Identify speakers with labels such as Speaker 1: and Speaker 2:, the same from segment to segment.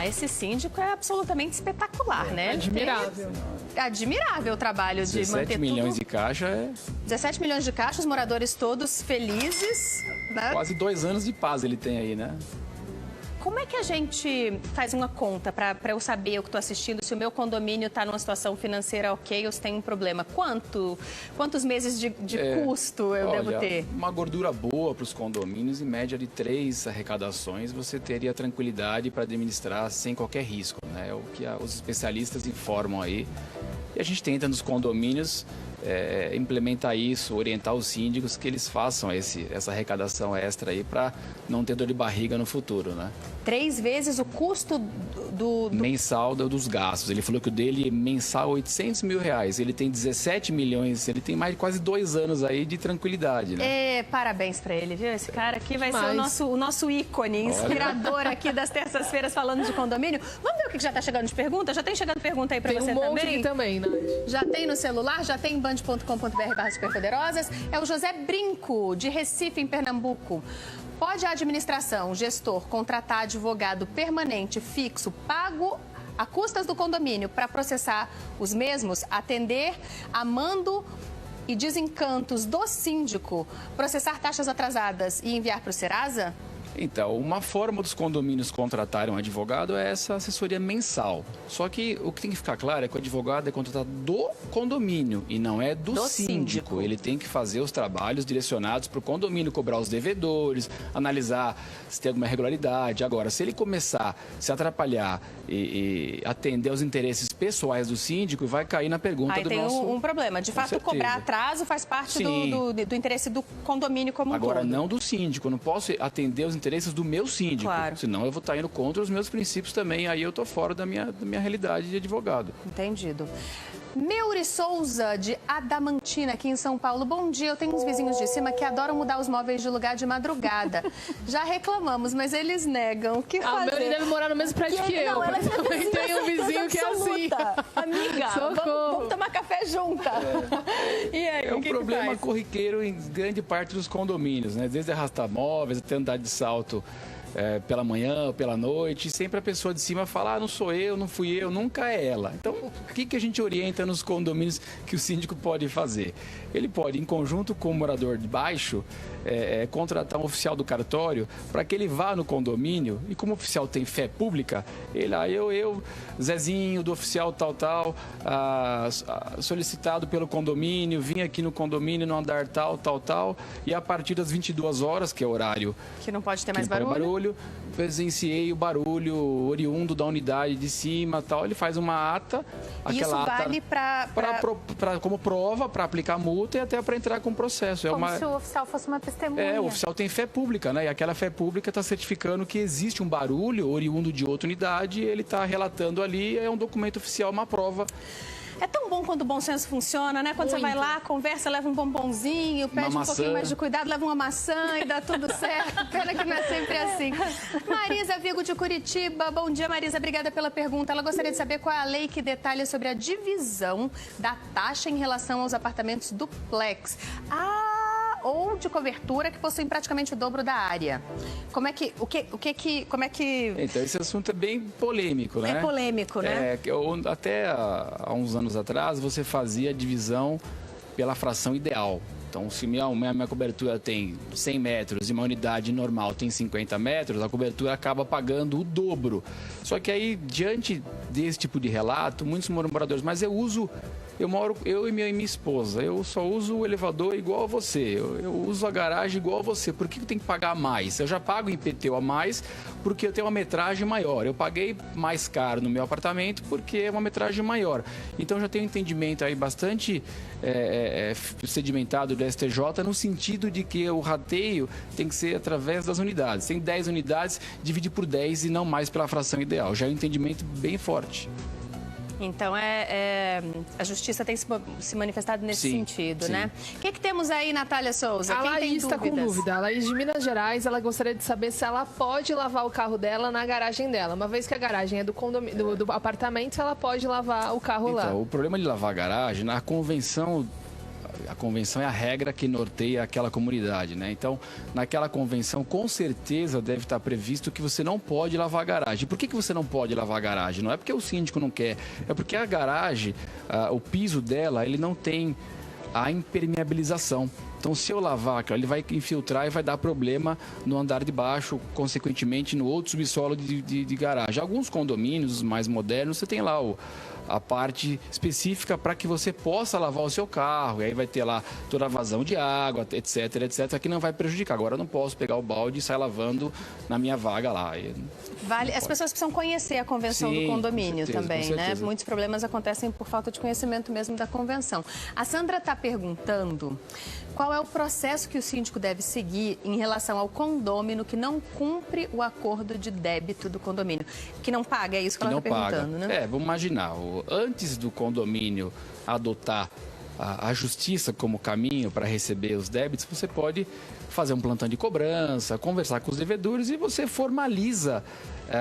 Speaker 1: esse síndico é absolutamente espetacular, né?
Speaker 2: Admirável.
Speaker 1: Admirável o trabalho de manter
Speaker 3: 17 milhões
Speaker 1: tudo.
Speaker 3: de caixa é
Speaker 1: 17 milhões de caixa, os moradores todos felizes, né?
Speaker 3: quase 2 anos de paz ele tem aí, né?
Speaker 1: Como é que a gente faz uma conta para eu saber, eu que estou assistindo, se o meu condomínio está numa situação financeira ok ou se tem um problema? Quantos meses de custo eu devo ter?
Speaker 3: Uma gordura boa para os condomínios, em média de 3 arrecadações, você teria tranquilidade para administrar sem qualquer risco, né? É o que os especialistas informam aí. E a gente tenta nos condomínios implementar isso, orientar os síndicos que eles façam essa arrecadação extra aí para não ter dor de barriga no futuro, né?
Speaker 1: 3 vezes o custo do...
Speaker 3: Mensal dos gastos. Ele falou que o dele mensal 800 mil reais. Ele tem 17 milhões, ele tem mais de quase 2 anos aí de tranquilidade, né?
Speaker 1: Parabéns para ele, viu? Esse cara aqui vai ser o nosso ícone, inspirador aqui das terças-feiras falando de condomínio. Vamos ver o que já está chegando de pergunta? Já tem chegando pergunta aí para você também?
Speaker 2: Tem um monte aqui também, Nath.
Speaker 1: Já tem no celular, já tem em band.com.br/superpoderosas. É o José Brinco, de Recife, em Pernambuco. Pode a administração, gestor, contratar advogado permanente, fixo, pago a custas do condomínio para processar os mesmos, atender a mando e desencantos do síndico, processar taxas atrasadas e enviar para o Serasa?
Speaker 3: Então, uma forma dos condomínios contratarem um advogado é essa assessoria mensal. Só que o que tem que ficar claro é que o advogado é contratado do condomínio e não é do síndico. Ele tem que fazer os trabalhos direcionados para o condomínio, cobrar os devedores, analisar se tem alguma irregularidade. Agora, se ele começar a se atrapalhar e atender aos interesses pessoais do síndico, vai cair na pergunta do nosso...
Speaker 1: Aí tem um problema. De fato, cobrar atraso faz parte do interesse do condomínio como um todo.
Speaker 3: Agora, não do síndico. Eu não posso atender os interesses do meu síndico.
Speaker 1: Claro.
Speaker 3: Senão eu vou estar indo contra os meus princípios também. Aí eu estou fora da minha realidade de advogado.
Speaker 1: Entendido. Meuri Souza, de Adamantina, aqui em São Paulo. Bom dia, eu tenho uns vizinhos de cima que adoram mudar os móveis de lugar de madrugada. Já reclamamos, mas eles negam. O que fazer?
Speaker 2: A Meuri deve morar no mesmo prédio que eu.
Speaker 1: Não, ela já
Speaker 2: também tem um vizinho que é assim.
Speaker 1: Amiga, vamos tomar café junta. E aí,
Speaker 3: é um problema corriqueiro em grande parte dos condomínios, né? Desde arrastar móveis até andar de salto pela manhã ou pela noite, e sempre a pessoa de cima fala, não sou eu, não fui eu, nunca é ela. Então, o que a gente orienta nos condomínios que o síndico pode fazer? Ele pode, em conjunto com o morador de baixo, contratar um oficial do cartório para que ele vá no condomínio e, como o oficial tem fé pública, ele, eu, Zezinho, do oficial tal, solicitado pelo condomínio, vim aqui no condomínio no andar tal, e a partir das 22 horas, que é o horário
Speaker 1: que não pode ter mais barulho,
Speaker 3: presenciei o barulho oriundo da unidade de cima, tal. Ele faz uma ata,
Speaker 1: aquela ata vale
Speaker 3: como prova para aplicar multa e até para entrar com o processo.
Speaker 1: Como se o oficial fosse uma testemunha.
Speaker 3: O oficial tem fé pública, né? E aquela fé pública está certificando que existe um barulho oriundo de outra unidade, ele está relatando ali, é um documento oficial, uma prova.
Speaker 1: É tão bom quando o bom senso funciona, né? Quando você vai lá, conversa, leva um bombonzinho, pede um pouquinho mais de cuidado, leva uma maçã e dá tudo certo. Pena que não é sempre assim. Marisa Vigo, de Curitiba. Bom dia, Marisa. Obrigada pela pergunta. Ela gostaria de saber qual é a lei que detalha sobre a divisão da taxa em relação aos apartamentos duplex. Ou de cobertura que possuem praticamente o dobro da área. Como é que...
Speaker 3: Então, esse assunto é bem polêmico, né?
Speaker 1: É polêmico, né?
Speaker 3: Até há uns anos atrás, você fazia a divisão pela fração ideal. Então, se minha cobertura tem 100 metros e uma unidade normal tem 50 metros, a cobertura acaba pagando o dobro. Só que aí, diante desse tipo de relato, muitos moradores, mas eu moro, eu e minha esposa, eu só uso o elevador igual a você, eu uso a garagem igual a você, por que eu tenho que pagar mais? Eu já pago IPTU a mais porque eu tenho uma metragem maior, eu paguei mais caro no meu apartamento porque é uma metragem maior. Então já tenho um entendimento aí bastante sedimentado do STJ no sentido de que o rateio tem que ser através das unidades. Tem 10 unidades, divide por 10 e não mais pela fração ideal. Já é um entendimento bem forte.
Speaker 1: Então, a justiça tem se manifestado nesse sentido, né? O que temos aí, Natália Souza?
Speaker 2: A Laís está com dúvida. A Laís de Minas Gerais, ela gostaria de saber se ela pode lavar o carro dela na garagem dela. Uma vez que a garagem é do apartamento, ela pode lavar o carro lá.
Speaker 3: Então, o problema de lavar a garagem, na convenção a convenção é a regra que norteia aquela comunidade, né? Então, naquela convenção, com certeza deve estar previsto que você não pode lavar a garagem. Por que você não pode lavar a garagem? Não é porque o síndico não quer, é porque a garagem, o piso dela, ele não tem a impermeabilização. Então, se eu lavar, ele vai infiltrar e vai dar problema no andar de baixo, consequentemente no outro subsolo de garagem. Alguns condomínios, os mais modernos, você tem lá a parte específica para que você possa lavar o seu carro. E aí vai ter lá toda a vazão de água, etc, etc, que não vai prejudicar. Agora eu não posso pegar o balde e sair lavando na minha vaga lá.
Speaker 1: As pessoas precisam conhecer a convenção do condomínio também, né? Muitos problemas acontecem por falta de conhecimento mesmo da convenção. A Sandra está perguntando qual é o processo que o síndico deve seguir em relação ao condômino que não cumpre o acordo de débito do condomínio. Que não paga, é isso que ela está perguntando, né?
Speaker 3: Vamos imaginar, antes do condomínio adotar a justiça como caminho para receber os débitos, você pode fazer um plantão de cobrança, conversar com os devedores e você formaliza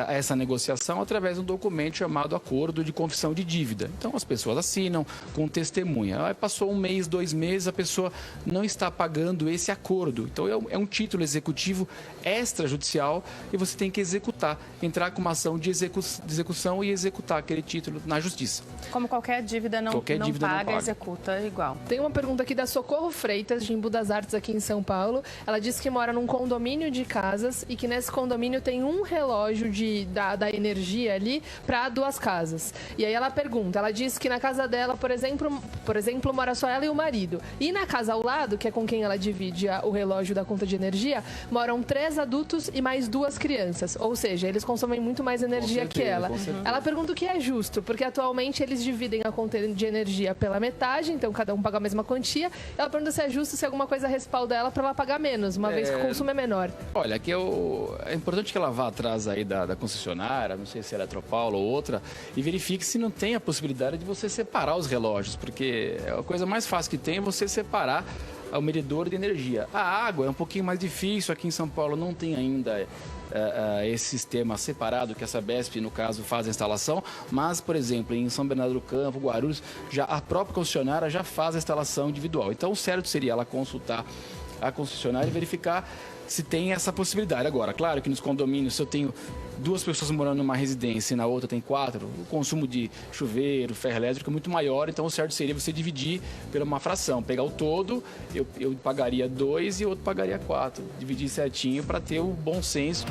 Speaker 3: essa negociação através de um documento chamado Acordo de Confissão de Dívida. Então, as pessoas assinam com testemunha. Aí passou 1 mês, 2 meses, a pessoa não está pagando esse acordo. Então, é um título executivo extrajudicial e você tem que executar, entrar com uma ação de execução e executar aquele título na justiça.
Speaker 1: Como qualquer dívida não paga, executa igual.
Speaker 2: Tem uma pergunta aqui da Socorro Freitas, de Embu das Artes, aqui em São Paulo. Ela disse que mora num condomínio de casas e que nesse condomínio tem um relógio da energia ali para 2 casas. E aí ela pergunta, ela diz que na casa dela, por exemplo, mora só ela e o marido. E na casa ao lado, que é com quem ela divide o relógio da conta de energia, moram 3 adultos e mais 2 crianças. Ou seja, eles consomem muito mais energia que ela. Ela pergunta o que é justo, porque atualmente eles dividem a conta de energia pela metade, então cada um paga a mesma quantia. Ela pergunta se é justo, se alguma coisa respalda ela para ela pagar menos, uma vez que o consumo é menor.
Speaker 3: Olha, aqui é importante que ela vá atrás aí da concessionária, não sei se é Eletropaulo ou outra, e verifique se não tem a possibilidade de você separar os relógios, porque a coisa mais fácil que tem é você separar o medidor de energia. A água é um pouquinho mais difícil, aqui em São Paulo não tem ainda esse sistema separado que a Sabesp, no caso, faz a instalação, mas, por exemplo, em São Bernardo do Campo, Guarulhos, já a própria concessionária já faz a instalação individual. Então, o certo seria ela consultar a concessionária e verificar se tem essa possibilidade. Agora, claro que nos condomínios, se eu tenho 2 pessoas morando numa residência e na outra tem 4, o consumo de chuveiro, ferro elétrico é muito maior, então o certo seria você dividir pela uma fração. Pegar o todo, eu pagaria 2 e o outro pagaria 4. Dividir certinho para ter o bom senso.